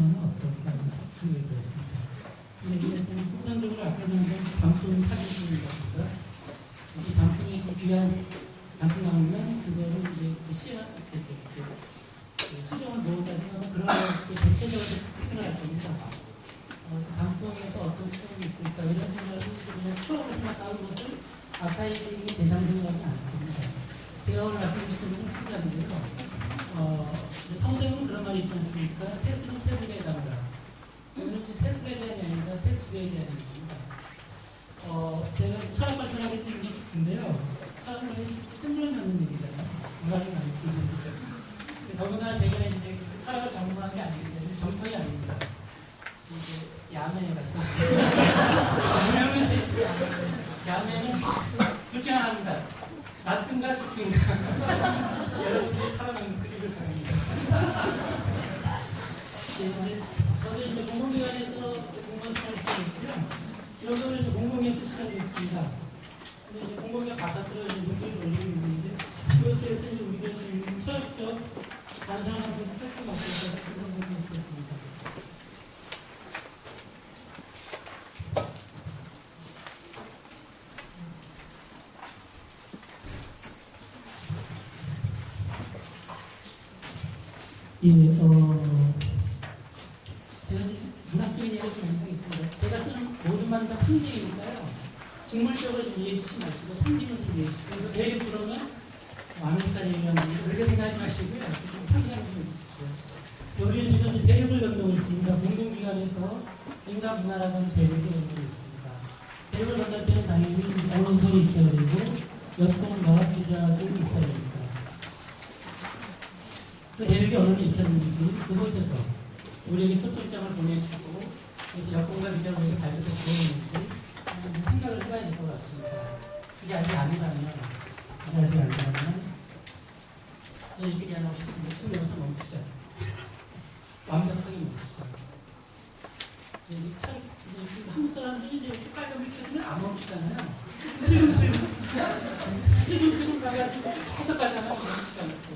상황은 어떨까 하는 생각이 들었습니다. 통상적으로 아까 말한 단풍 사진입니다. 이 단풍에서 귀한 단풍 나오면 그거를 이제 수정을 모으다가 그런 게 대체적으로 생각할 겁니다. 그래서 단풍에서 어떤 추억이 있을까 이런 생각을 그냥 추억을 생각하는 것을 아카이빙의 대상 생각이 아닙니다. 제가 오늘 말씀드린 것은 후자인데요. 성경은 그런 말이 있지 않습니까? 세수는 세부에 해당한다. 오늘은 세수에 대한 아니라 세부에 대한 얘기입니다. 제가 철학 발전하게 생긴 게 깊은데요. 철학은 흔들어놓는 얘기잖아요. 문학이 많이 듣는 얘기죠. 더구나 제가 이제 철학을 전공한 게 아니기 때문에 정통이 아닙니다. 이제 야매에 가서 야매는 둘 중 하나입니다. 낫든가 죽든가. 여러분들이 살아남는 그림을 바랍니다. 저도 이제 공공기관에서 공무원 생활을 하고 있고요. 이런 거를 이제 공공에서 시작을 했습니다. 근데 이제 공공기관 바깥으로 이제 문제를 올리고 있는데 그것에 대해서 이제 우리가 지금 철학적 반성하는 분들 활동 맡고 있어서 그 생각이 들었습니다. 예, 제가 문학적인 이야기를 좀 하겠습니다. 제가 쓰는 모든 말은 다 상징이니까요. 직물적으로 좀 이해해 주시지 마시고 상징을 좀 이해해 주시고 그래서 대륙 그러면 아메리카 얘기하는데 그렇게 생각하지 마시고요. 좀 상징을 좀 해주십시오. 우리는 지금 대륙을 건너고 있습니다. 공공기관에서 인간문화라고 하는 대륙을 건너고 있습니다. 대륙을 건널 때는 당연히 언론선이 있어야 되고 여권과 기자들이 있어야 됩니다. 그 대륙이 어느 있었는지 그곳에서 우리에게 초청장을 보내주고 그래서 여권과 기자를 발표를 보내는지 생각을 해봐야 될 것 같습니다. 그게 아직 아니라면 저는 이렇게 제안하고 싶습니다. 지금 여기서 멈추자. 완벽하게 멈추자. 한국 사람들이 이제 빨간 빛 켜두면 안 멈추잖아요. 슬금슬금 가가지고 계속 가잖아요. 멈추지 않고.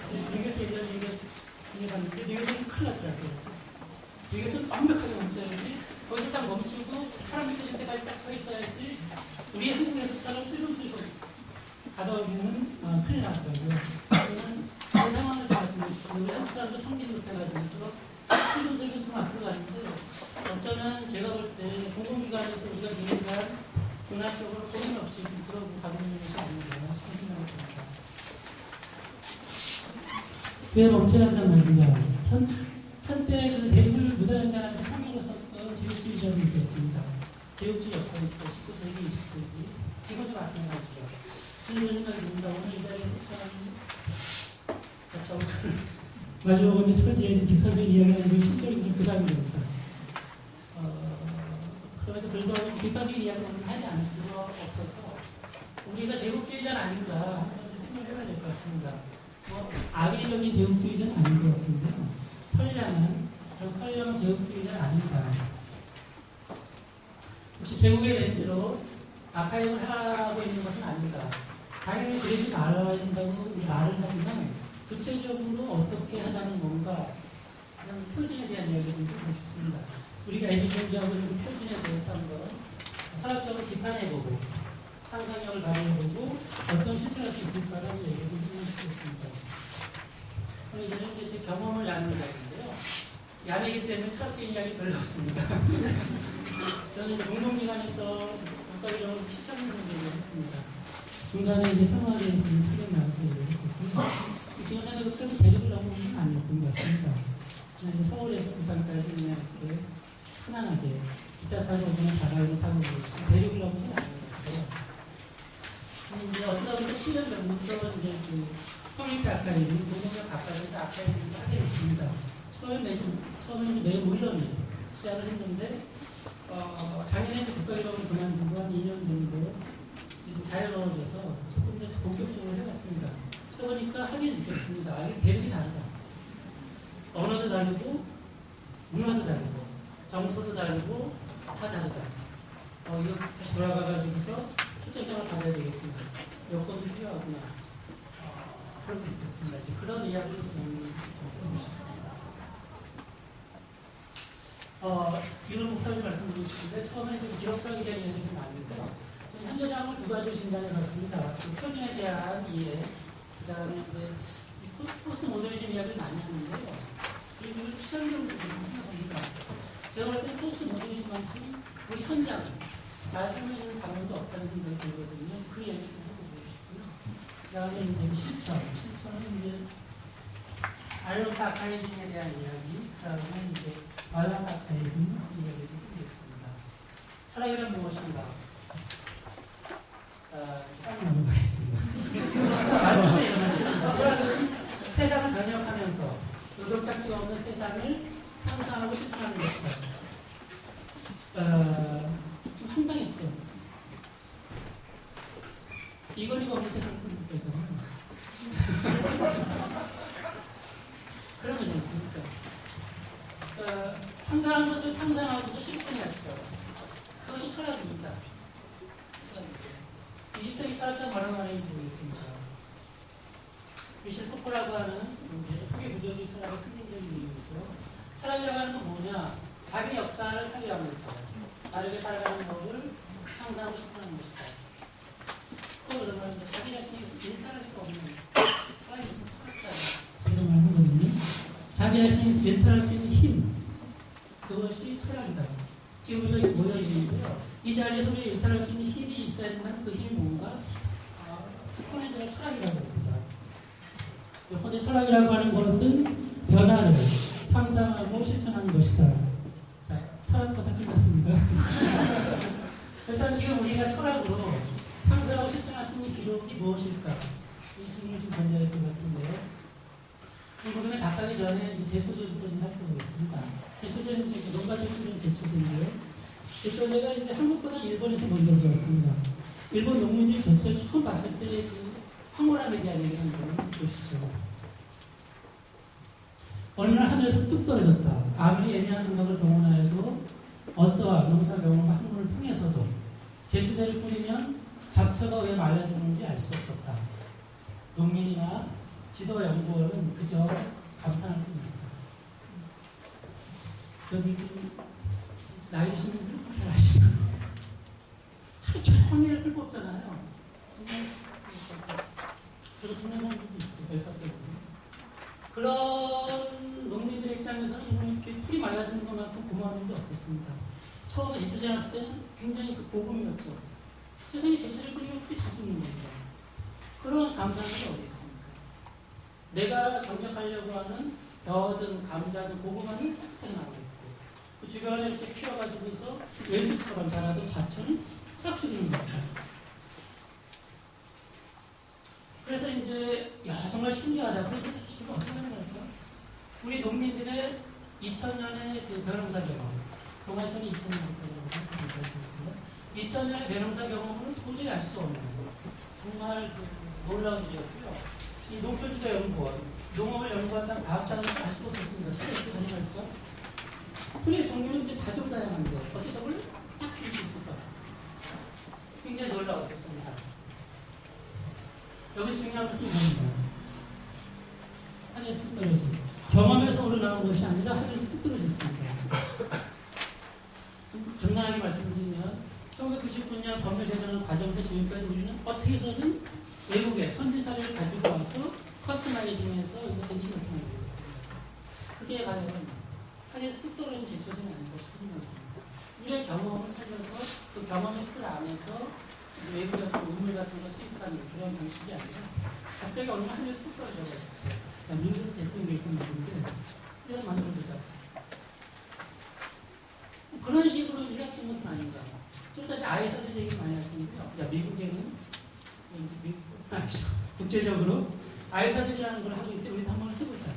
여기서 예전에 봤는데 여기서는 큰일 났더라고요. 여기서 완벽하게 멈춰야지. 거기서 딱 멈추고 사람이 켜질 때까지 딱 서 있어야지. 우리 한국에서처럼 슬금슬금 가다 보면 큰일 났더라고요. 저는 그 상황을 말씀드리고 우리 한국 사람도 성질 못해가지고 슬금슬금 앞으로 가는데 어쩌면 제가 볼 때 공공기관에서 우리가 민간 문화적으로 고민 없이 그러고 가고 있는 것이 아닌가 싶은 생각이 듭니다. 왜 멈춰야 한단 말인가? 한때 그 대륙을 무단횡단하면서 항의로 썼던 제국주의자도 있었습니다. 제국주의 역사가 있고 19세기, 20세기 지금도 마찬가지죠. 그런 생각이 듭니다. 오늘 이 자리에서 참 마지막에 철저히 비판적인 이야기하는 게 심적인 부담이 됩니다. 그럼에도 불구하고 비판적인 이야기를 하지 않을 수가 없어서 우리가 제국주의자는 아닌가 항상 생각을 해봐야 될 것 같습니다. 악의적인 제국주의자는 아닌 것 같은데요. 선량한 제국주의자는 아닌가. 혹시 제국의 렌즈로 아카이브를 하고 있는 것은 아닌가. 당연히 그러지 말아야 된다고 말을 하지만 구체적으로 어떻게 하자는 건가 그냥 표준에 대한 이야기를 좀 하고 싶습니다. 우리가 애들 존재하고 있는 표준에 대해서 한번 사학적으로 비판해보고 상상력을 발휘해보고 어떤 실천할 수 있을까라는 얘기를 좀 해보겠습니다. 이제는 이제 제 경험을 나누는 이야기인데요. 야매이기 때문에 철학적인 이야기 별로 없습니다. 저는 이제 공공기관에서 국가기관으로 13년 정도 일을 했습니다. 중간에 이제 청와대에서 크게 나와서 일을 했었고요. 지금 생각해도 대륙을 넘는 건 아니었던 것 같습니다. 서울에서 부산까지 그냥 이렇게 편안하게 기차 타고 그냥 자가용을 타고 대륙을 넘는 건 아닌 것 같아요. 근데 이제 어쩌다 보니까 7년 전부터 이제 그 커뮤니티 아카이브, 공공기관 가까이에서 아카이브를 하게 됐습니다. 처음에는 매일 무료로 시작을 했는데, 작년에 국가기관을 그만두고 한 2년 정도 자유로워져서 조금 더 본격적으로 해봤습니다. 그러다 보니까 하긴 느꼈습니다. 이게 대륙이 다르다. 언어도 다르고, 문화도 다르고, 정서도 다르고, 다 다르다. 이거 다시 돌아가가지고서 출전장을 받아야 되겠구나. 여권도 필요하구나. 그렇게 느꼈습니다. 그런 이야기를 좀 해주셨습니다. 있는데 처음에 좀 기록적인 이야기가 좀 많은데요. 현재장을 두 가지 진단해 봤습니다. 그 표준에 대한 이해, 그 다음에 이제 포스트 모더니즘 이야기를 많이 하는데요. 그리고 추상적으로 생각합니다. 제가 볼 때는 포스트 모더니즘만큼 우리 현장 잘 설명해주는 방법도 없다는 생각이 들거든요. 그 얘기 좀 해보고 싶고요. 그 다음에 이제 실천은 이제 알론트 아카이빙에 대한 이야기, 그 다음에 이제 말란트 아카이빙 이야기를 드리겠습니다. 철학이란 무엇인가? 빨리 넘어가겠습니다. 말씀에 일어나겠습니다. 철학은 세상을 변혁하면서 의욕작지가 없는 세상을 상상하고 실천하는 것이다. 좀 황당했죠. 이거리가 없는 세상을 꿈꾸면서 그런 문제 있습니까? 황당한 것을 상상하고서 실천해야죠. 그것이 철학입니다. 20세기 철학자가 뭐라고 하는지 모르겠습니다. 미셸 포코라고 하는 크게 구조주의 철학의 상징적인 이유죠. 철학이라고 하는 건 뭐냐? 자기 역사를 살려하면서 다르게 살아가는 법을 상상하고 실천하는 것이다. 또 그러면 자기 자신에게서 일탈할 수 없는 사람이 있으면 철학자다. 이런 말 하거든요. 자기 자신에게서 일탈할 수 있는 힘, 그것이 철학이다. 지금 우리가 모여 있는데요. 이 자리에서 우리 일탈할 수 있는 힘이 있어야 된다면 그 힘이 뭔가? 현대적 철학이라고 합니다. 현대 철학이라고 하는 것은 변화를 상상하고 실천하는 것이다. 자, 철학서가 끝났습니다. 일단 지금 우리가 철학으로 상상하고 실천할 수 있는 기록이 무엇일까? 이 질문을 좀 던져야 될 것 같은데요. 이 부분에 답하기 전에 제 소재부터 좀 살펴보겠습니다. 제 소재는 이제 농가적인 제 소재인데요. 제 소재가 이제 한국보다 일본에서 먼저 들어왔습니다. 일본 농민들이 전체를 처음 봤을 때 그 황홀함에 대한 얘기를 한번 보시죠. 어느 날 하늘에서 뚝 떨어졌다. 아무리 예민한 능력을 동원하여도 어떠한 농사 경험과 학문을 통해서도 제초제를 뿌리면 잡초가 왜 말라드는지 알 수 없었다. 농민이나 지도 연구원은 그저 감탄할 뿐입니다. 여기 나이 드신 분들은 잘 아시죠? 하루 종일 끌고 없잖아요. 정말 그리고 죽는 사람들도 있죠. 열사 때문에. 그런 농민들의 입장에서는 이렇게 풀이 말라지는 것만큼 고마운 일도 없었습니다. 처음에 제초제 났을 때는 굉장히 그 복음이었죠. 세상에 제초제 뿌리면 풀이 다 죽는 겁니다. 그런 감사한 게 어디 있습니까? 내가 경작하려고 하는 벼든 감자든 고구마는 깨끗하게 나오고 있고 그 주변에 이렇게 피워가지고서 왼수처럼 자라던 자초는 싹 죽이는 거죠. 그래서 이제 정말 신기하다. 그래도 지금 어떻게 하는 걸까? 우리 농민들의 2000년의 그 벼농사 경험, 동아시아는 2000년의 벼농사 경험은 도저히 알 수 없는 거예요. 정말 놀라운 일이었고요. 이 농촌지도연구원, 농업을 연구한다는 과학자는 알 수가 없었습니다. 참 어떻게 가능할까? 풀의 종류는 이제 다 좀 다양한데 어떻게 저걸 딱 줄 수 있을까? 굉장히 놀라웠었습니다. 여기서 중요한 것은 뭡니까? 하늘에서 뚝 떨어진 경험에서 우러나온 것이 아니라 하늘에서 뚝 떨어졌습니다. 정당하게 말씀드리면 1999년 법률 제정한 과정부터 지금까지 우리는 어떻게 해서든 외국의 선진 사례를 가지고 와서 커스터마이징해서 이거 벤치마킹을 하고 있습니다. 그게 과연 하늘에서 뚝 떨어진 제초제는 아닌가 싶은 생각이 듭니다. 우리의 경험을 살려서 그 경험의 틀 안에서 외부 같은 우물 같은 거 수입하는 그런 방식이 아니라 갑자기 어느 날 하늘에서 뚝 떨어져가지고 미국에서 대통령이 있던 말인데 그래서 만들어보자. 그런 식으로 일했던 것은 아닌가. 좀 다시 아예 사실 얘기 많이 할 텐데요. 야, 미국에는 국제적으로 아예 사실이라는 걸 하고 있는데 우리도 한번 해보자.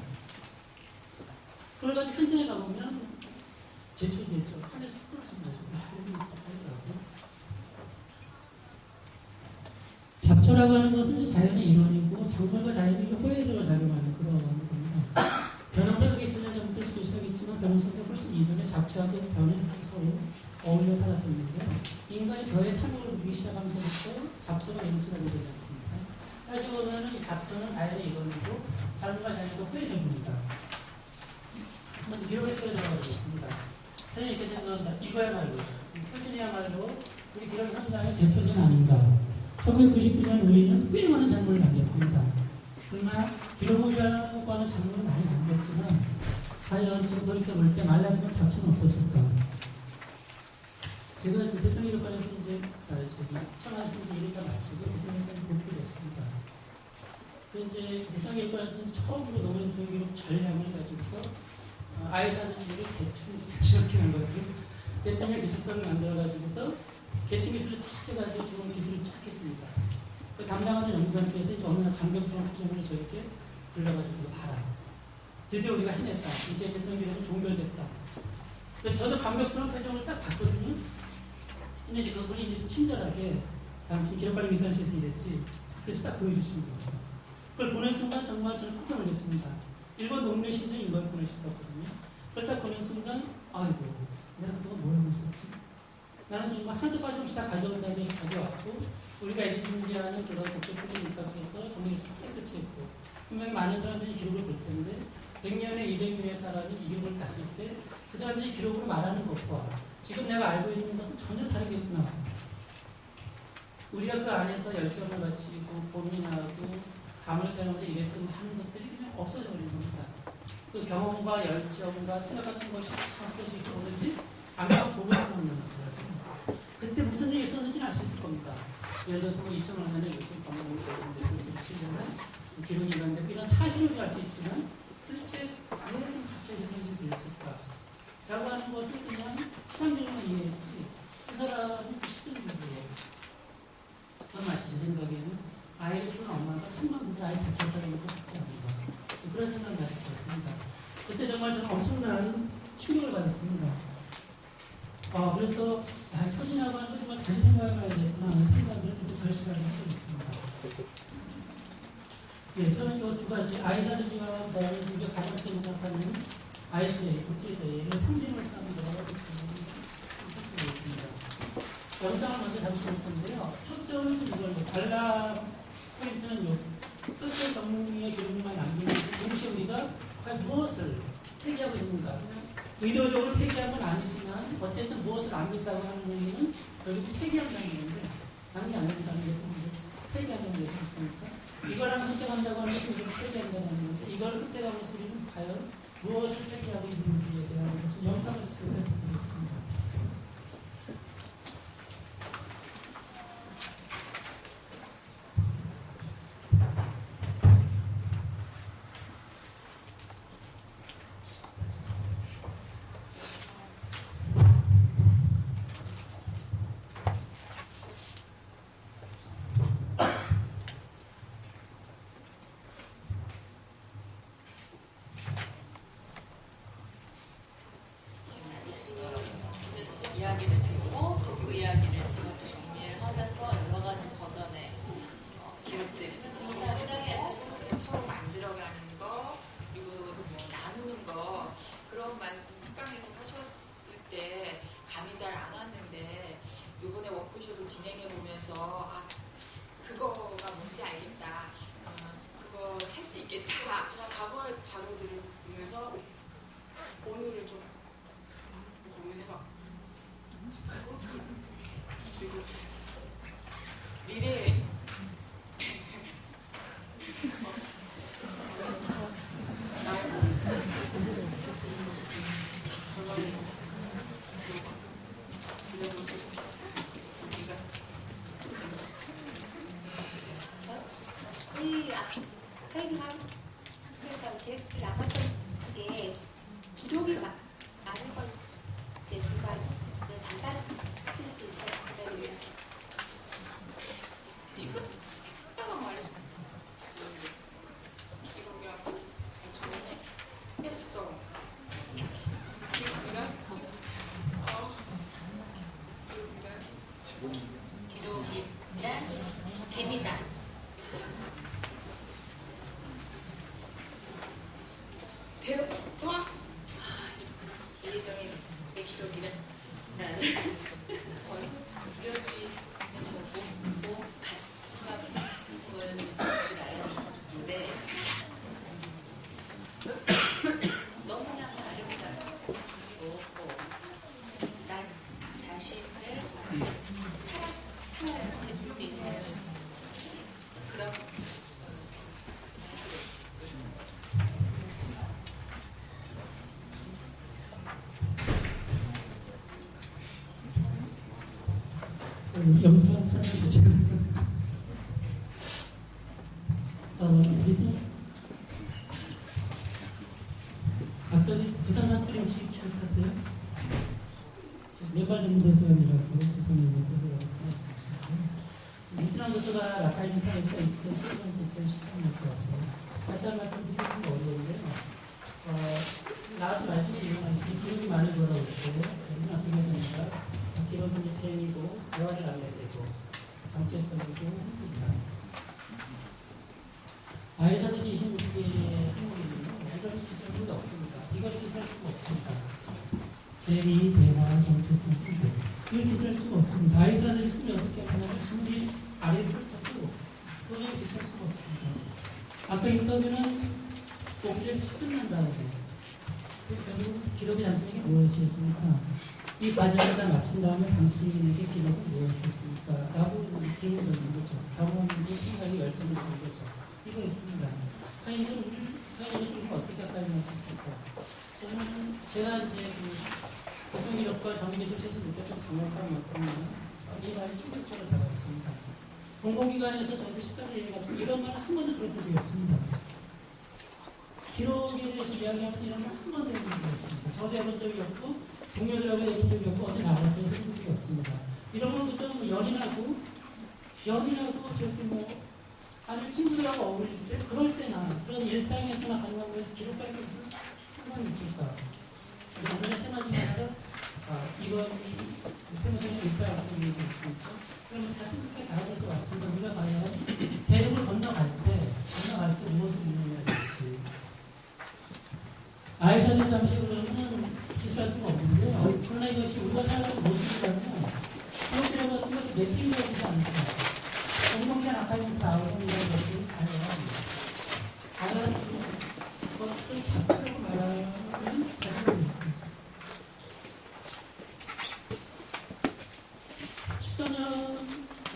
그래가지고 현장에 가보면 제초제죠. 하늘에서 뚝 떨어진 거죠. 여기 있었어요. 잡초라고 하는 것은 자연의 일원이고 작물과 자연이 호혜적으로 작용하는 그런 겁니다. 변형사가 2000년 전부터 지금 시작했지만 변형사가 훨씬 이전에 잡초하고 변은 서로 어울려 살았었는데 인간이 벼에 탐욕을 부리기 시작하면서부터 잡초가 연수하게 되지 않습니까? 따지고 보면 이 잡초는 자연의 일원이고 작물과 자연과 호혜적입니다. 한번 기록에서 들어가 보겠습니다. 저는 이렇게 생각한다. 이거야말로 그것뿐이야말로 우리 기록 현장의 제초진 아닌가. 1999년 우리는 특별히 많은 작물을 남겼습니다. 그러나 기록이라고 하는 작물은 많이 남겼지만 과연 지금 돌이켜볼 때 말라주면 잡초는 없었을까. 제가 이제 대통령관에서 이제 청와대에서 이제 이랬다 마치고 대통령관에 복귀를 했습니다. 이제 대통령관에서 처음으로 노무현 대통령 전략을 가지고서 아이사는 지금 대충 지적하는 것을 대통령 기술서를 만들어가지고서 계층 기술을 쫙 해가지고 좋은 기술을 쫙 했습니다. 그 담당하는 연구관께서 이제 어느 날 감격스러운 표정을 저렇게 불러가지고 봐라. 드디어 우리가 해냈다. 이제 대통령이 종결됐다. 저도 감격스러운 표정을 딱 봤거든요. 근데 이제 그분이 이제 친절하게 당시 기록관리위원실에서 일했지. 그래서 딱 보여주시는 거죠. 그걸 보는 순간 정말 저는 깜짝 놀랐습니다. 일본 농민의 심정이 이걸 보내싶었거든요 그걸 딱 보는 순간, 아이고, 내가 그동안 뭘 하고 있었지? 나는 정말 하나도 빠짐없이 다 가져온다고 해서 가져왔고, 우리가 이제 준비하는 그런 국제법인 입각해서 정리해서 깨끗이 했고, 분명히 많은 사람들이 기록을 볼 텐데, 100년에 200명의 사람이 이 기록을 봤을 때, 그 사람들이 기록으로 말하는 것과 지금 내가 알고 있는 것은 전혀 다르겠구나. 우리가 그 안에서 열정을 바치고 고민하고 감을 사용해서 이랬던 하는 것들이 그냥 없어져 버리는 겁니다. 그 경험과 열정과 생각 같은 것이 없어지고 오르지 아마 보고 싶은 거예요. 그때 무슨 일이 있었는지는 알 수 있을 겁니다. 예를 들어서 2005년에 무슨 방송이 되는데 그 기록이 일어났는데 이런 사실을 알 수 있지만 도대체 왜 갑자기 그런 일이 있을까? 라고 하는 것을 그냥 수상적으로만 이해했지 그 사람은 그 시점이고요. 정말 제 생각에는 아이를 키우는 엄마가 천만 분의 아이를 다 키웠다는 것도 같지 않는가. 그런 생각을 가지고 있습니다. 그때 정말 저는 엄청난 충격을 받았습니다. 그래서 표준이라고 하는 거 정말 다시 생각해봐야겠구나 하는 생각을 그때 절실하게 하고 있습니다. 예, 저는 이 두 가지 아이사르지와 그다음에 우리가 가장 생각하는 ICA 국제대회의 상징을 쌓는 거라고 생각하고 있습니다. 영상을 먼저 다시 볼 건데요. 초점은 이걸로 관람 포인트는 뜻의 전문의 기록만 남기는 동시에 우리가 과연 무엇을 폐기하고 있는가. 의도적으로 폐기한 건 아니지만 어쨌든 무엇을 남겼다고 하는 의미는 결국 폐기한다는 건데 남기 안 한다는 것은 폐기한다는 것이 있으니까 이거랑 선택한다고 하는 것은 이걸 폐기한다는 건데 이걸 선택하면서 우리는 과연 무엇을 폐기하고 있는지에 대한 것을 영상을 보여드리겠습니다. 영상 사진 보시면서 아까 부산 사투리 혹시 기억하세요? 몇발 정도 소원이라고 부산에 베트남 교수가 라카인 사회가 2012년, 2013년 것 같아요. 다시 한 말씀 드리기 좀 어려운데요. 나한테 말씀이 일어나시니 기록이 많이 돌아올 때 우리는 어떻게 해야 됩니까? 기록은 이제 재미고 대화를 나눠야 되고 정체성이고 합니다. 아이사도시 26개의 항목이면요. 이걸 기술할 수가 없습니다. 이걸 기술할 수가 없습니다. 재미, 대화, 정체성, 이걸 기술할 수가 없습니다. 아이사도시 26개 하나를 한개 아래를 훑고 도저히 기술할 수가 없습니다. 아까 인터뷰는 오브젝트 끝난 다음에 결국 기록이 단순하게 무엇이었습니까? 이 과정을 다 마친 다음에 당신에게 기록은 무엇이었습니까? 라고 질문을 던진 거죠. 당원도 생각이 열정이 된 거죠. 이거 있습니다. 아니, 이것을 어떻게 아까리할 수 있을까? 저는 제가 이제 공공기록과 정기기술에서 느꼈던 강력한 만큼은 이 말이 충격적으로 다가왔습니다. 공공기관에서 저도 14년 얘기하고 이런 말 한 번도 들어본 적이 없습니다. 기록에 대해서 이야기하면서 이런 말 한 번도 해본 적이 없습니다. 저도 해본 적이 없고 동료들하고 해본 적이 없고 어디 나가서 해본 적이 없습니다. 이런 건 그저 연인하고 저렇게 아니 친구들하고 어울릴 때 그럴 때나 그런 일상에서나 가능한 거에서 기록할 게 무슨 상관이 있을까? 오늘의 테마 중에 하나가 이번 평생의 일상하고 있는 게 있으니까 그러면 잘 생각해 가야 될 것 같습니다. 우리가 과연 대륙을 건너갈 때 무엇을 이루어야 될지 아이사도시 방식으로는 기술할 수가 없는데요. 그러나 이것이 우리가 살아가는 모습이라면 기록이라고 하는 것이 내피는 것이지 않을까. 공동체 아카이브에서 나오는 이런 것들이 과연 것을 잡으려고 말하는 가슴입니다.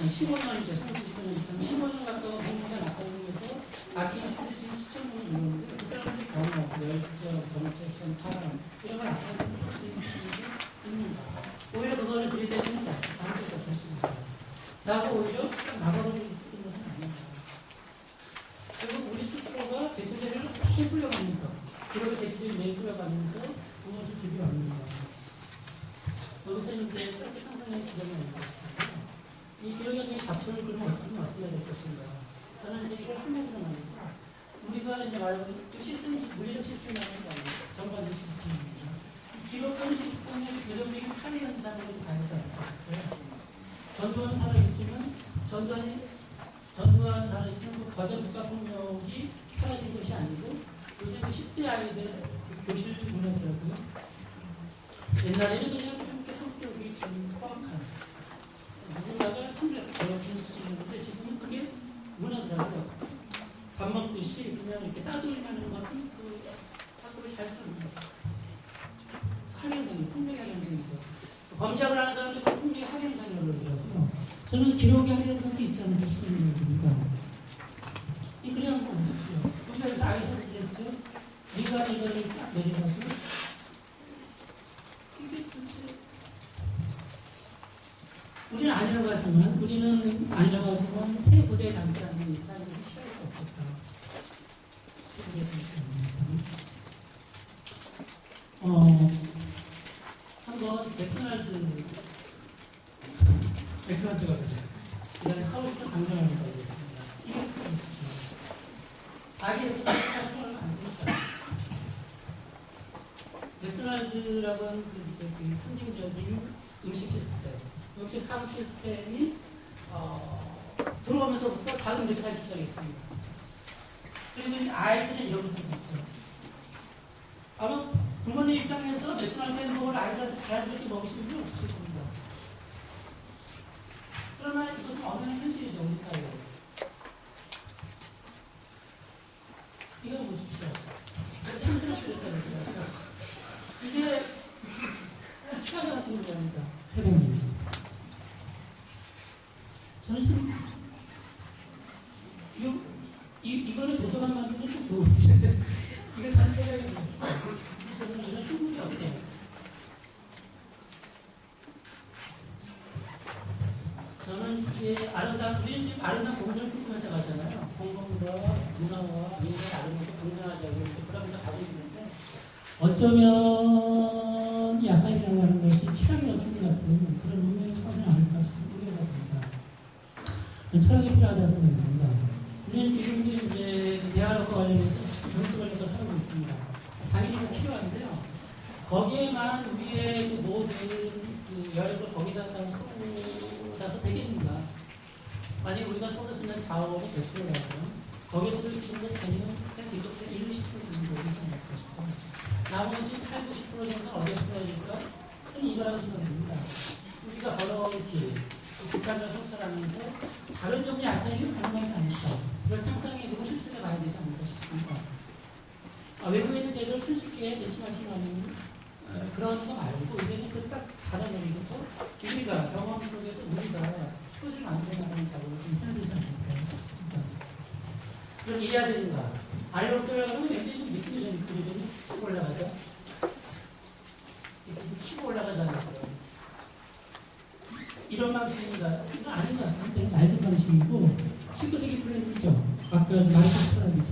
15년이죠. 15년 가까운 공동체 아카이브에서 아키비스트들이 지금 수천 명이 있는데 그 사람들이 경험, 열정, 정체성, 사랑 이런 걸 아카이브에 있습니다. 오히려 그거를 들이대는 장소가 없습니다. 나하고 오히려 나가버리는 것은 아닙니다. 그리고 우리 스스로가 제초제를 확실히 뿌려가면서 그리고 제초제를 매일 뿌려가면서 무엇을 준비합니다. 여기서 이제 설득 상상의 지점이 있는 것 같습니다. 이 기록의 자초를 그러면 어떻게 해야 될 것인가. 저는 이제 이걸 한마디로 말해서 우리가 이제 말하는 시스템이 물리적 시스템이라는 게 아니에요. 전반적 시스템입니다. 기록하는 시스템의 교정적인 파괴 현상으로 가해서 전두환은 살아있지만 전두환 살아있지만 그 과거 국가폭력이 사라진 것이 아니고 요새 그 10대 아이들 교실 문화더라고요. 옛날에는 그냥 이렇게 성격이 좀 포악한 누군가가 친구한테 괴롭히는 수준이었는데 지금은 그게 문화더라고요. 밥 먹듯이 그냥 이렇게 따돌리는 것은 그 학교를 잘 쓰는 거예요. 학연성이, 폭력의 학연성이죠. 검색을 하는 사람들 그 폭력의 학연성이라고 그러더라고요. 저는 기록의 학연성도 있지 않을까 싶은 겁니다. 이 그냥 보십시오. 우리가 그래서 아이사를 지냈죠. 네가 이거를 딱 내려가지고 이게 도대체 우리는 아니라고 하지만 새 부대에 남자는 이 사람에서 피할 수 없겠다. 새 부대에 남자는 이상. 한번 맥도날드가 보죠. 그 다음에 서울시청 강정을 가겠습니다. 이게 보십시오. 아기 여기 생각하는 건 안 됩니다. 맥도날드라고 하는 그 상징적인 음식 시스템, 음식 사업 시스템이 들어오면서부터 다른 음식이 살기 시작했습니다. 그리고 아이들은 이런 모습이 있죠. 아마 부모님 입장에서 맥도날드 햄버거를 아이들한테 자연스럽게 먹이시는 분 없으실 겁니다. 그러나 이것은 언어의 현실이죠, 우리 사회에. 이거 보십시오. 참스럽게 됐다니까요. 이게 시간이 같은 거랍니다. 해보면. 저는 지금 이거는 도서관 만들면 좀 좋은데 이거 자체가 저는 이런 충분히 없어요. 분위기가 다른 것도 분명하자고 그러면서 가고 있는데 어쩌면 이 아카이라고 하는 것이 철학의 어춤 같은 그런 운명이 처하지 않을까 싶은 우려가 듭니다. 철학이 필요하다고 생각합니다. 우리는 지금도 이제 대화력과 관련해서 점수 관련해서 살고 있습니다. 당연히 필요한데요. 거기에만 우리의 그 모든 그 여력을 거기다 쏟아서 되겠는가? 만약에 우리가 쏟아 쓰는 자원이 100%라면 거기에 쏟을 수 있는 건 그냥 이것도 1, 20% 정도 되지 않을까 싶어요. 나머지 8, 90% 정도는 어디서 써야될까? 저는 이거라고 생각합니다. 우리가 걸어올 길, 북한과 성찰하면서 다른 종류의 아카이를 가능하지 않을까? 그걸 상상해보고 실천해 봐야 되지 않을까 싶습니다. 외국에 있는 제도를 손쉽게 대신하기만은 그런 거 말고 이제는 그 딱 받아내면서 우리가 경험 속에서 우리가 표지를 만들어나가는 작업을 좀 해야 되지 않을까 싶습니다. 그럼 이래야 되는가? 알로그라고 하면 왠지 좀 느낌이 좀 치고 올라가죠? 이렇게 좀 치고 올라가지 않을까요? 이런 방식인가? 이건 아닌 것 같습니다. 낡은 방식이고 19세기 플랜이죠. 아까 말했던 플랜이죠.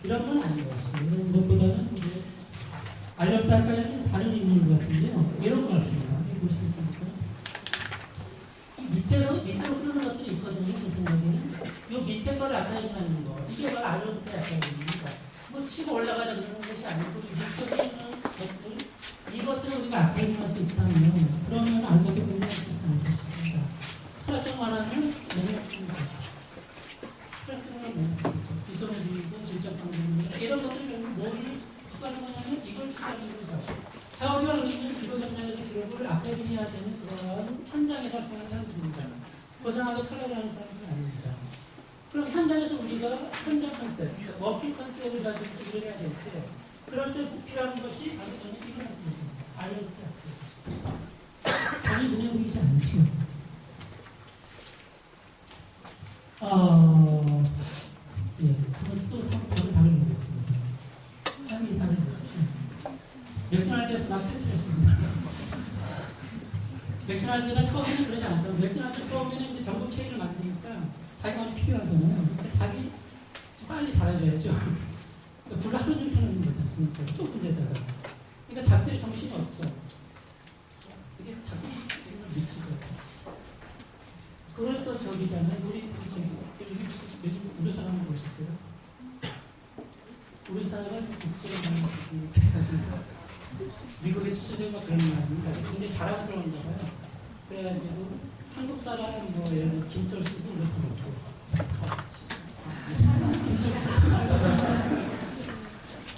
이런 건 아닌 것 같습니다. 이런 것보다는 이제 알렸다 할까는 다른 의미인 것 같은데요. 이런 것 같습니다. 보시겠습니까? 밑으로 흐르는 것들이 있거든요. 제 생각에는. 이 밑에 거를 아카이브하는 거. 이게 바로 알렸다 아카이브입니다. 뭐 치고 올라가자 그러는 것이 아니고 밑에 흐르는 것들 이것들을 우리가 아카이브할 수 있다면 그러면 알것도 공부할 수 있지 않을까 싶습니다. 철학적 말하면 매력입니다. 철학성을 매력입니다. 비선주의고 질적방법입니다. 이런 것들을 뭐를 추가하는 거냐면 이걸 추가하는 거죠. 자오지가 우리는 기록 현장에서 기록을 아카이브해야 되는 그런 현장에서 활동하는 사람들입니다. 고상하고 철학을 하는 사람들은 아닙니다. 그럼 현장에서 우리가 현장 컨셉, 워킹 컨셉을 가지고서 일을 해야 될 때 그럴 때 필요한 것이 바로 저는 이런 것입니다. 알려줄게 앞에서. 많이 눈에 보이지 않죠. 예, 또 다른 답을 보겠습니다. 다른 답을 보겠습니다. 맥도날드에서 막 패트렸습니다. 맥도날드가 처음에는 그러지 않았다고. 맥도날드 처음에는 이제 전국 체인을 만드니까 닭이 많이 필요하잖아요. 닭이 빨리 자라줘야죠. 불을 하루 종일 켜놓는 거지 않습니까? 좁은 데다가. 그러니까 닭들이 정신이 없죠. 이게 닭이 미치죠. 그걸 또 저기잖아요. 우리 요즘 우르사람 보셨어요? 우르사람 국제를 가셔서 미국에서 수출된 뭐 그런 말입니다. 그래서 굉장히 자랑스러운가 봐요. 그래가지고 한국 사람 뭐 예를 들어서 김철수도 우르사 먹고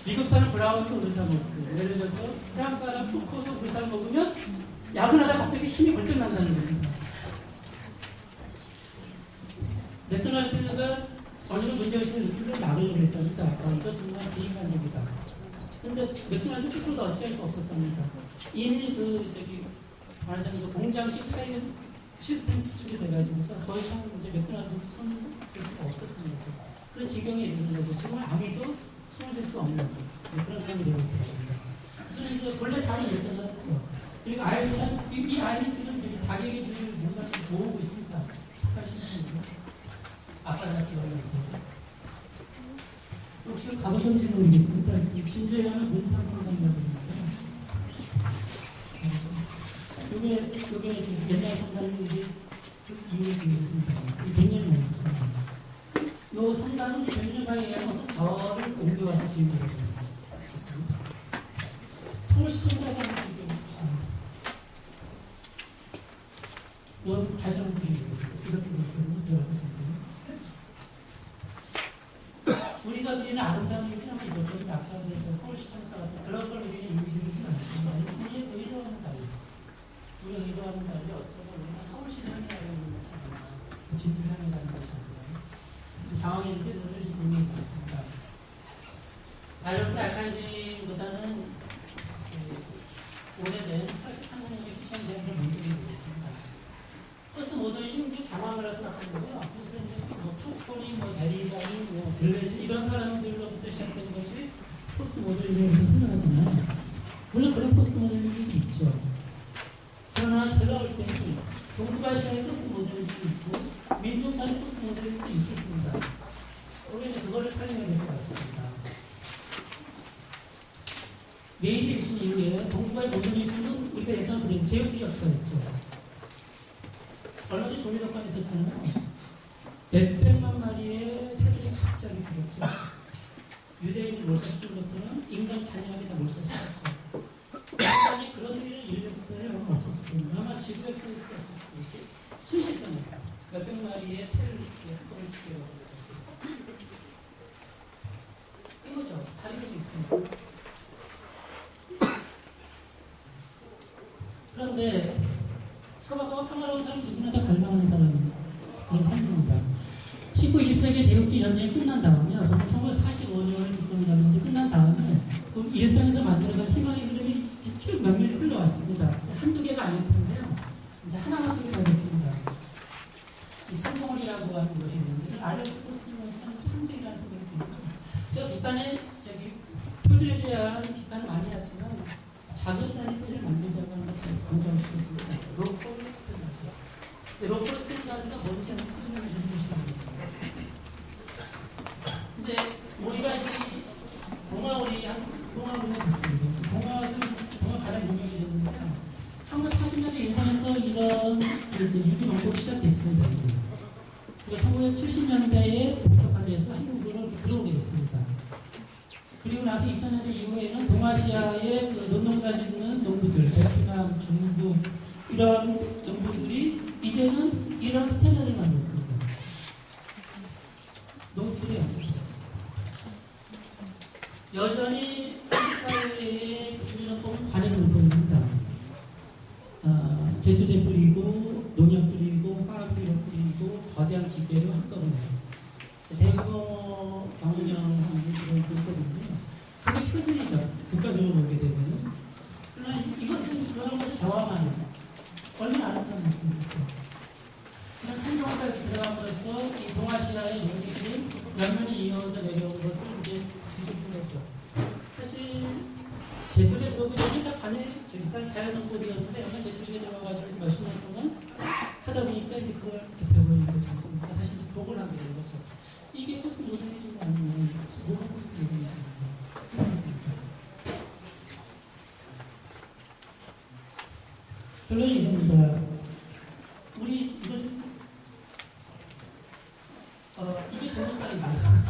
미국 사람 브라운도 우르사 먹고 예를 들어서 프랑스 사람 푸코도 우르사 먹으면 야근하다 갑자기 힘이 벌쩍 난다는 겁니다. 맥도날드가 어느 정도 문제의식을 느끼고 막으려고 했답니다. 이거 정말 비인간적이다. 근데 맥도날드 스스로도 어쩔 수 없었답니다. 이미 말하자면 그 공장식 시스템 구축이 돼가지고서 더 이상 이제 맥도날드 손을 댈 수가 없었던 거죠. 그런 지경에 이르는 거고 정말 아무도 손을 댈 수 없는 그런 상황이 되고 있습니다. 그래서 이제 본래 다른 맥도날드죠. 그리고 아이들은 이 아이는 지금 가격의 비율을 뭔가 좀 모으고 있습니다. 착한 신청으로. 아까 같이 연락해서. 혹시 가보셨는지 모르겠습니다. 진주에 가면 문상 상담이라고 그러는데, 요게 옛날 상담이 이제 이후에 준비됐습니다. 100년이 넘었습니다. 요 상담은 100년 가에 의하면 저를 옮겨와서 진행을 했습니다. 서울시청사가 이건 다시 한번 드리겠습니다. 이렇게 들어가겠습니다. 우리가 그리는 아름다운 얘기는 이것저것 아까 그래서 서울시청사 같은 그런 걸 우리는 이미지하지 않습니다. 우리의 의도와는 달리. 우리가 의도하는 달리 어쩌면 우리가 서울시를 향해가는 것이 아니라 진주를 향해가는 것이 아니라 상황인데 눈을 보는 것 같습니다. 이렇게 아카이징보다는 오래된 한국의 피션 대학을 문제를 보겠습니다. 버스 모델이 장황을 해서 나쁜 거고요. 그래서 이제 투코니, 대리가니, 들레지 이런 사람들로부터 시작된 것이 포스트 모델링이라고 생각하지만 물론 그런 포스트 모델링이 있죠. 그러나 제가 볼 때는 동북아시아의 포스트 모델링이 있고 민족사의 포스트 모델링도 있었습니다. 우리가 이제 그거를 살려야 될 것 같습니다. 메이지 유신 이후에 동북아의 모든 유신은 우리가 예상드린 제국주의 역사였죠. 얼마 전에 조미덕관이 있었잖아요. 몇백만 마리의 새들이 갑자기 죽었죠. 유대인이 몰살시킨 것들은 인간 잔인하게 다 몰살시켰죠. 인간이 그런 일을 인류 역사에 얼마 없었을 겁니다. 아마 지구 역사에 있을 수 없을 거예요. 순식간에 몇백 마리의 새를 이렇게 한꺼번에 죽여버렸어요. 이거죠. 다른 것도 있습니다. 그런데 서방과 평화로운 사람 누구나 다 갈망하는 사람입니다. 그런 삶입니다. 19, 20세기 제국주의 전쟁이 끝난 다음에 1945년을 기점으로 끝난 다음에 그 일상에서 만들어간 희망의 그림이 쭉 면면이 흘러왔습니다. 한두 개가 아닐 텐데요. 이제 하나만 소개하겠습니다. 이 성공을이라고 하는 것이 있는데 알레프로스는 하는 상징이라는 생각이 들죠. 제가 비판에 표준에 대한 비판을 많이 하지만 작은 단위 표준을 만들자고 하는 것을 강조하시겠습니다. 로컬 스탠다드. 로컬 스탠다드가 뭔지 한번 설명해 주시기 바랍니다. 이제 우리가 동화문에 됐습니다. 동화 가장 유명해졌는데요. 1940년대 일본에서 이런 이제 유기 농법이 시작됐습니다. 그리고 1970년대에 본격화돼서 한국으로 들어오게 됐습니다. 그리고 나서 2000년대 이후에는 동아시아의 논농사 짓는 농부들, 베트남, 중국 이런 농부들이 이제는 이런 스탠다드를 만들었습니다. 농부들이요. 여전히 한국 사회의 주민농법은 관행 농법입니다. 제초제 뿌리고 농약 뿌리고 화학 비료 뿌리고 거대한 기계로 한꺼번에 대규모 경영하는 그런 것거든요. 그게 표준이죠. 국가적으로 보게 되면. 그러나 이것은 그런 것을 저항하는 얼마나 아름다운 모습입니까? 그냥 성경까지 들어감으로써 이 동아시아의 농민들이 연면이 이어져 내려온 것을 이제 뒤집은 거죠. 사실 제초제 들어오기 전에 딱 일단 자연농법이었는데 연간 제초제가 들어가가지고 몇십 년 동안 하다 보니까 이제 그걸 이렇게 되어버리는 거지 않습니까? 다시 이제 복을 하게 된 거죠. 이게 코스 모델이신 거 아니면 뭐가 코스 모델이신가요? 결론이 이겁니다. 우리 이게 제노사이드입니다.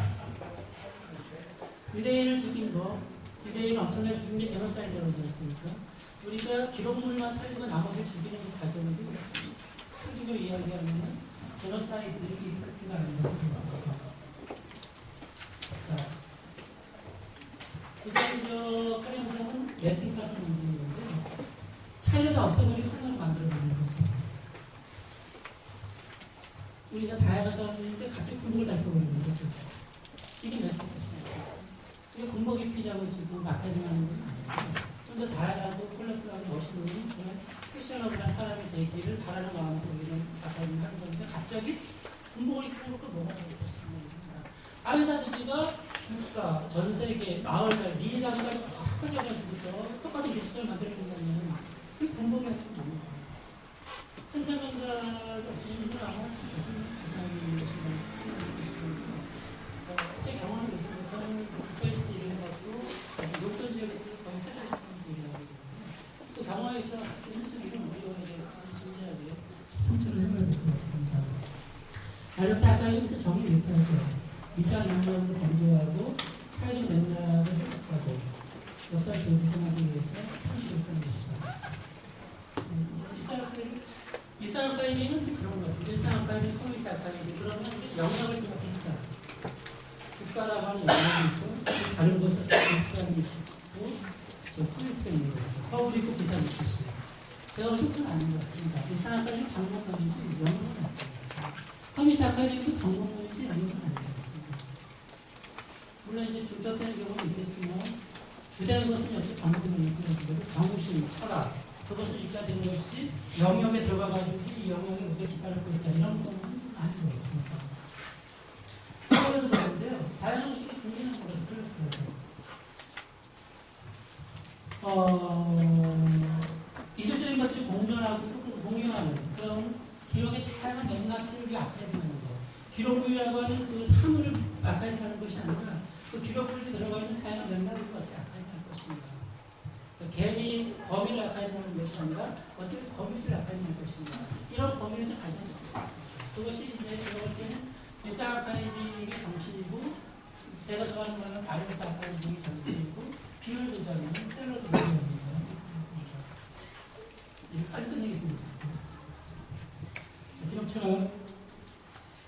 유대인을 죽인 거, 유대인을 엄청나게 죽인 게 제노사이드라고 하지 않습니까? 우리가 기록물만 살리고 나머지 죽이는 과정을 설교로 이야기하면 제노사이드를 이렇게가 아닙니다. 자, 부정적 활용성은 매트릭가스 문제인 건데 차이가 없어버리고 하나를 만들어내는 거죠. 우리가 다양한 사람인데 같이 군복을 달펴버리는 거죠. 이게 매트릭가스입니다. 이게 군복이 피자고 지금 나타내는 건 아니에요. 좀 더 다양하고 컬러풀하고 멋있는 그런 패셔너블한 사람이 되기를 바라는 마음에서 우리는 나타내는 건데 갑자기 군복을 입고 놓고 뭐가 되겠습니까? 아베사 아저씨가 국가, 전 세계, 마을까지 리다리가 쭉 퍼져가지고서 똑같은 기술을 만들어낸다면 그게 군복이 같은 거 아닙니까? 현장강사가 없으신 분은 아마 가장 제 경험이 있습니다. 저는 국가에서 일을 해가지고 녹전 지역에서 거의 회사에서 일을 하고 있거든요. 또 당화에 입장했을 때는 좀 이런 어려움에 대해서 진지하게 참조를 해봐야 될 것 같습니다. 아까 이것도 정의 못하죠. 이상 양념을 강조하고 사회적 맥락을 해석하고 역사를 구성하기 위해서 참조했던 것이다. 일상 아카이미는 그런 것입니다. 일상 아카이미, 커뮤니티 아카이미 그러면 영역을 생각합니다. 국가라고 하는 영역이 있고 다른 곳은 일상이 있고 커뮤니티가 있는 거죠. 서울이 있고 부산이 있고 제가 볼 때 그건 아닌 것 같습니다. 일상 아카이미 방법론인지 영역은 아닙니다. 커뮤니티 아카이미도 방법론인지 영역은 아닙니다. 물론 이제 중첩되는 경우는 있겠지만 주된 것은 역시 방법론을 이끌어주고 정신, 철학 그것을 입자되는 것이지 영역에 들어가가지고 이 영역에 우리가 뒷발을 꽂자 이런 거는 아닌 것 같습니다. 그래도 그런데요. 다양한 것이 공존한 거라서 그렇더라고요. 이주적인 것들이 공존하고 공유하는 그런 기록의 다양한 맥락들을 우리가 앞에 두는 거. 기록부위라고 하는 그 사물을 아카이브하는 것이 아니라 그 기록물에 들어가 있는 다양한 맥락을 어떻게 아카이브할 것인가. 개미, 거미를 아카이브하는 것이 아니라 어떻게 거미를 아카이브할 것인가. 이런 범위를 좀 가져야 될 것 같습니다. 그것이 이제 제가 볼 때는 일상 아카이빙의 정신이고, 제가 좋아하는 거는 바이오스 아카이빙의 정신이고, 비율 조절은 셀러드 조절입니다. 이렇게 빨리 끝내겠습니다. 자, 기록처럼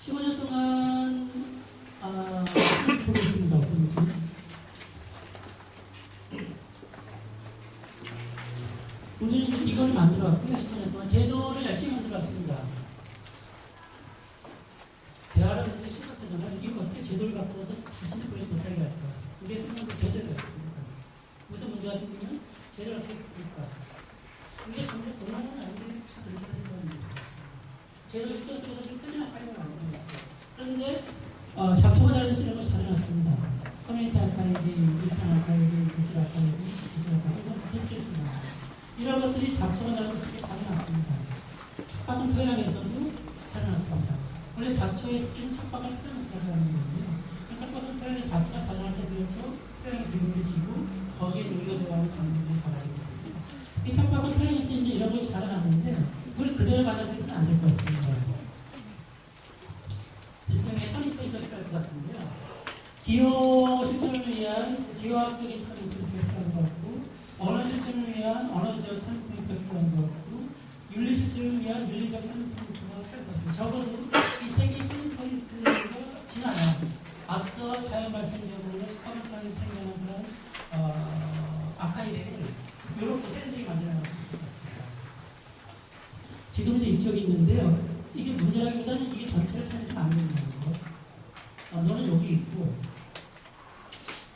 15년 동안 보고 있습니다. 어떤 느낌? 우리는 이걸 만들어왔고요. 15년 동안 제도를 열심히 만들어왔습니다. 대화를 이제 시작하잖아요. 이거 어떻게 제도를 바꾸어서 다시는 그러지 못하게 할까? 우리의 생각도 제도가 있습니다. 무슨 문제가 생기면 제도를 어떻게 바꿀까? 이게 전부 동남아는 아닌데 참 그렇게 생각하는 문제가 있습니다. 제도 입장에서 좀 끄지막 하려고 하는 거죠. 그런데 잡초가 다니시는 걸 잘해놨습니다. 커뮤니티 아카이빙, 일상 아카이빙, 기술 아카이빙, 기술 아카이빙, 테스트해줍니다. 이런 것들이 잡초가 다니실 게 잘해놨습니다. 촉박은 토양에서도 잘해놨습니다. 원래 잡초의 특징은 촉박한 토양에서 자라는 거거든요. 촉박한 토양에서 잡초가 자라는 데 비해서 토양이 비물해지고 거기에 우리가 좋아하는 작물들이 자라게 되거든요. 이 촉박한 토양에서 이제 이런 것이 자라나는데 그걸 그대로 받아들여서는 안 될 것 같습니다. 일종의 터닝포인트가 필요할 것 같은데요. 기호 실천을 위한 기호학적인 터닝포인트가 필요한 것 같고, 언어 실천을 위한 언어적 터닝포인트가 필요한 것 같고, 윤리 실천을 위한 윤리적 터닝포인트가 필요할 것 같습니다. 적어도 이 세 개의 터닝포인트가 지나면 앞서 자연 발생적으로 커뮤니티에 생겨난 그런 아카이브를 이렇게 셀들이 만들어낼 수 있을 것 같습니다. 지금 이제 이쪽이 있는데요. 이게 문제라기보다는 이게 전체를 찾아서 안 된다는 거. 너는 여기 있고,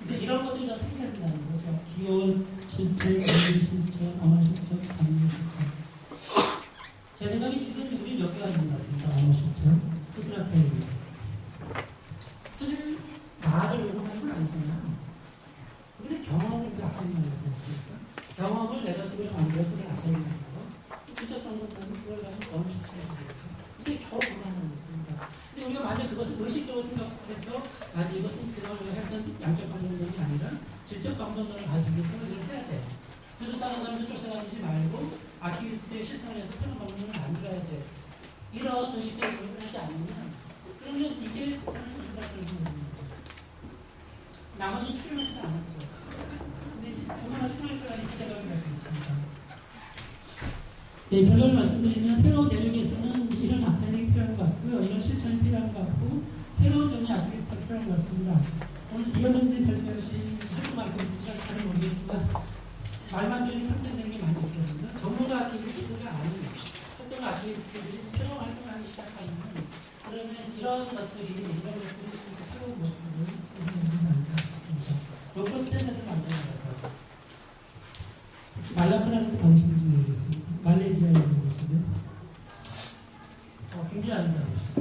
이제 이런 것들이 다 생겨야 된다는 거죠. 기온, 실천, 윤리 실천, 언어 실천, 감리 실천. 제 생각에 지금 우리 여기가 있는 것 같습니다. 언어 실천, 히스라페이. 사실 말을 요구하는 건 아니잖아요. 근데 경험을 왜 아까이라고 했을까? 경험을 내가 그걸 만들어서 내가 아까이라고 하고, 진짜 방법하면 그걸 가지고 언어 실천을 되겠죠. 이제 겨우 그만하고 있습니다. 근데 우리가 만약 그것을 의식적으로 생각해서 아직 이것은 그동안 우리가 했던 양적 방법론이 아니라 질적 방법론을 가지고 있어 이걸 해야 돼. 구조사하는 사람들 쫓아다니지 말고 아티비스트의 실생활에서 새로운 방법론을 만들어야 돼. 이런 의식적인 노력을 하지 않으면 그러면 이게 저는 인간적인 겁니다. 나머지 출연하지 않았죠. 근데 중간에 출연할 거라는 기대감이 가지고 있습니다. 네, 결론을 말씀드리면 새로운 대륙에서는 이런 아카이빙이 필요한 것 같고요. 이런 실천이 필요한 것 같고 새로운 종류의 아티비스트가 필요한 것 같습니다. 오늘 이현정님 발표하신 활동 아티비스트가 잘 모르겠지만 말만 들리는 상상되는 게 많이 있거든요. 전문가 아티비스트가 아닌 활동 아티비스트들이 새로운 활동을 하기 시작하면 그러면 이런 것들이 새로운 모습을 보여주지 않을까 싶습니다. 로컬 스탠다드를 만드는 거죠. 혹시 말라크라는 데 가보시는지 모르겠습니다. 말레이시아에 있는 곳인데 굉장히 아름다운 곳입니다.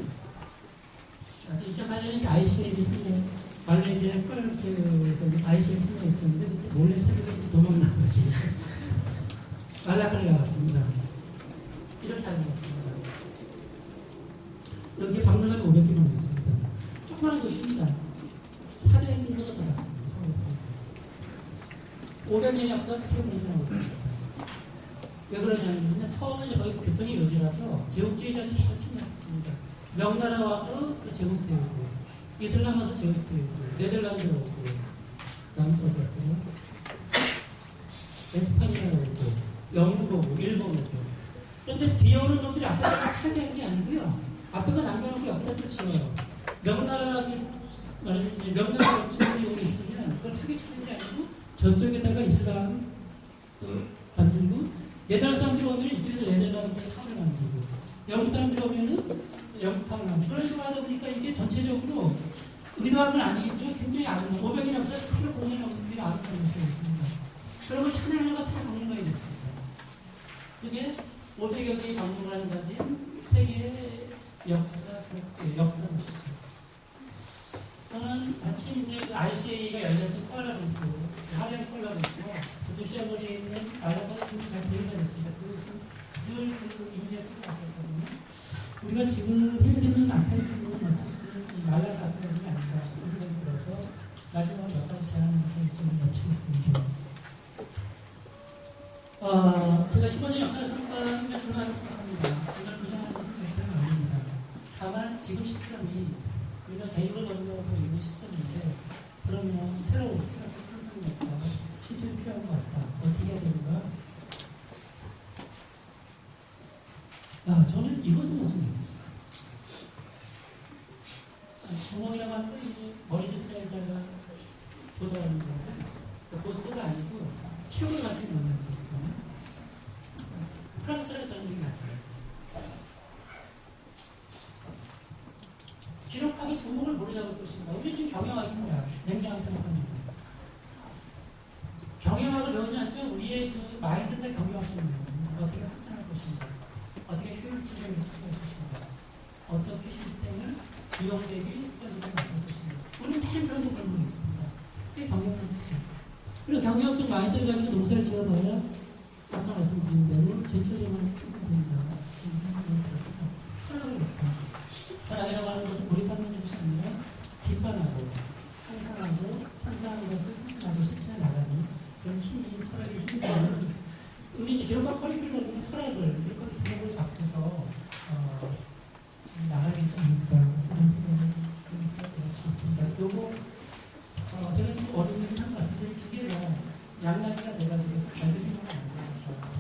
2008년에 ICA에 말레이시아 쿠알라룸푸르에서 ICA에 참여했었는데 그때 몰래 새벽에 도망나가지고 말라크를 가봤습니다. 이런 다른 것 같습니다. 여기 박물관이 500개만 있습니다. 조그마한 도시입니다. 사대행보다 더 작습니다. 500년의 역사가 그렇게 공존하고 있습니다. 왜 그러냐면 처음에 거기 교통이 요지라서 제국주의자들이 계속 침략했습니다. 명나라 와서 또 제국 세우고, 이슬람 와서 제국 세우고, 네덜란드 오고, 그다음 또 어디였더라? 에스파니아 오고, 영국 오고, 일본 오고. 그런데 뒤에 오는 놈들이 앞에다 크게 한 게 아니고요. 앞에가 남겨놓고 옆에다 또 지어요. 명나라 주민이 오고 있으면 그걸 크게 치는 게 아니고 저쪽에다가 이슬람 또 만들고, 네덜란드 사람들이 오면 이쪽에서 네덜란드 타운을 만들고, 영국 사람들이 오면은 영국 타운을 만들고, 그런 식으로 하다 보니까 이게 전체적으로 의도한 건 아니겠지만 굉장히 아름다운 500년 역사를 크게 공연하는 것들이 아름다운 것이 있습니다. 그런 것이 하나하나가 다 박물관이 됐습니다. 이게 500여 개의 박물관을 가진 세계의 역사것이죠. 저는 마침 이제 ICA가 열렸던 쿠알라룸푸르, 하렘 쿠알라룸푸르, 그 도시아거리에 있는 말라카가 잘 대비가 됐습니다. 그 임지에 들어갔었거든요. 우리가 지금 해야 되는 아카이브는 어쨌든 말라카 아카이브가 아닌가 싶습니다. 제가 15년 역사를 선포하는 중요하다고 생각합니다. 이걸 부정하는 것은 절대로 아닙니다. 다만 지금 시점이 우리가 대입을 거듭하고 있는 시점인데 그러면 새로운 상상력과 실질이 필요한 것 같다. 어떻게 해야 되는가? 저는 이것은 무슨 얘기죠? 구멍이라고 하는 건 이제 머리숫자에다가 보도하는 건데 보스가 아니고 최후를 같은 거거든요. 프랑스에서 저는 얘기 나와요. 기록하기 두목을 모르 잡을 것인가? 우리 지금 경영학입니다. 냉정하게 생각합니다. 경영학을 배우지 않죠? 우리의 그 마인드를 경영학입니다. 어떻게 확장할 것인가? 어떻게 효율적으로 수행할 것인가? 어떻게 시스템을 이용되기 효과적으로 만들 것인가? 우리는 템플러도 그런 게 있습니다. 그게 경영학이죠. 그리고 경영학적 마인드를 가지고 농사를 지어봐야 아까 말씀드린 대로 제초제만 된다. 철학을 했습니다. 철학이라고 하는 것은 고립하는 것이 아니라 비판하고 상상하고 상상하는 것을 실천하고 실천해 나가는 그런 힘이 철학의 힘이거든요. 우리 이제 기록과 커리큘럼은 철학을 이렇게 두목을 잡고서 나가야 되지 않을까 그런 생각이 들었습니다. 요거 제가 좀 어려운 일은 한 것 같은데 두 개가 양날이가 돼가지고 갈등이 안 돼서